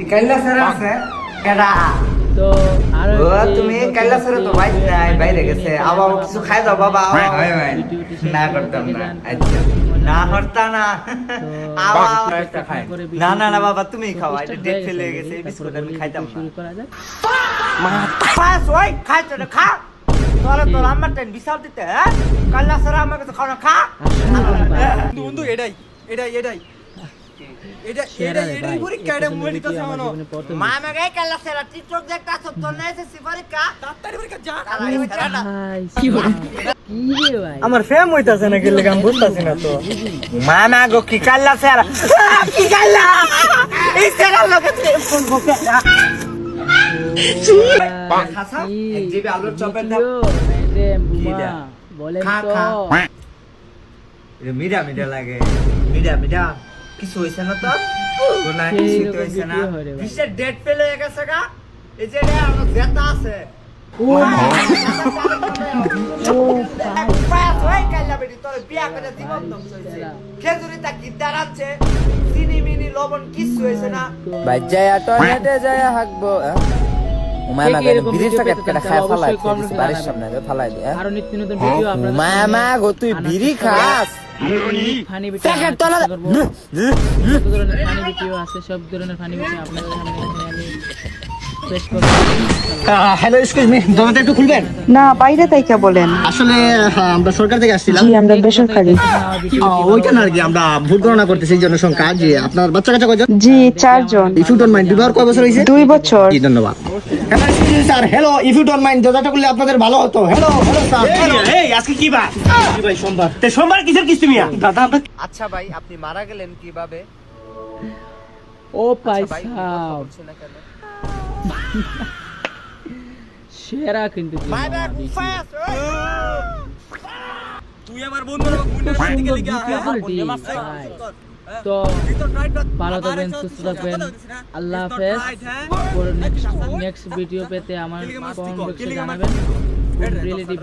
কাইলা sir আছে কেডা তো আর ও তুমি কাইলা স্যার তো ভাই নাই বাইরে গেছে আবার কিছু খাই দাও বাবা ভাই ভাই না করতাম না আচ্ছা না হরতা না আবার একটা খাই না না না বাবা তুমি খাও এটা ডেট ফেলে গেছে এই বিস্কুট আমি খাইতাম না শুরু করা যাক। মা পাস ওই খাই তো খা তোরা তোর আমার টাইম বিশাল দিতে হ্যাঁ কাইলা স্যার আমার কাছে খাও না খা বন্ধু এটাই পরীক্ষা এটা মোবাইল দিতে সামানো মা আমাকে কাইলা স্যার টিকটক দেখতা সব তো নেছে সিফারিকা তাড়াতাড়ি পরীক্ষা যা ভাই, কি রে ভাই? আমার ফেম হইতাছে না গেলে আমি বুঝতাছি না তো মামা গো কি কাল্লা স্যার কি কাল্লা এই স্যার লোকে ফোন বকে খাসা এক জিবি আলুর চপের দাম ম্যাডাম কি বুমা দা? বলেন খা, তো খা। মিডা মিডা লাগে মিডা কিছু হইছে না তো কোনা কিছু তো হইছে না ভিডিও হয় রে ভাই। কিসের ডেট ফেলে গেছে গা এই যে রে আমার জেতা আছে ও পাস হই কাল্লা বেটি তোর বিয়া করে জীবন ধ্বংস হইছে খেজুরি তা কি দাঁড়াচ্ছে চিনি মিনি লবণ কিছু হইছে না ভাই যায় টয়লেটে যায় হাঁকবো মামা কে গেলে এরকম বিড়ি ভিডিও প্যাকেট পেতে কেটে চান? খায় অবশ্যই ফালাই comment বাড়ির জানাবেন। সামনে ফালাই দিয়ে আরো নিত্য নতুন ভিডিও আপনাদের মামা গো তুই বিড়ি খাস ফানি ভিডিও প্যাকেট তোলা যত ধরনের ফানি ভিডিও আছে সব ধরনের ফানি ভিডিও আপনাদের সামনে এখানে আমি পেশ করব। হ্যালো এক্সকিউজ মি দরজাটা একটু খুলবেন না বাইরে তাইকা বলেন আসলে আমরা সরকার থেকে আসছিলাম জি আমরা বেসরকারি ওইটা না আর কি আমরা ভোট গণনা করতেছি এই জনসংখ্যা যে আপনার বাচ্চা কাচ্চা কয়জন জি 4 জন ইফ ইউ ডোন্ট মাইন্ড বিবাহ কয় বছর হয়েছে 2 বছর জি ধন্যবাদ sir hello if you don't mind দরজাটা খুললে আপনাদের ভালো হতো হ্যালো স্যার এই আজকে কি বার কি ভাই সোমবার তে সোমবার কিসের কিস্তি মিয়া দাদা আমরা আচ্ছা ভাই আপনি মারা গেলেন কিভাবে ও ভাই ভাই সাহেব বলছেন না কেন সেরা কিন্তু মাই ব্যাক ফাস্ট তুই আমার বন্ধুর গুন্ডার বাড়িতে গেলি কি তো ভালো থাকবেন সুস্থ থাকবেন আল্লাহ হাফেজ নেক্সট ভিডিও পেতে আমার কমেন্ট বক্সে জানাবেন রিলেটিভ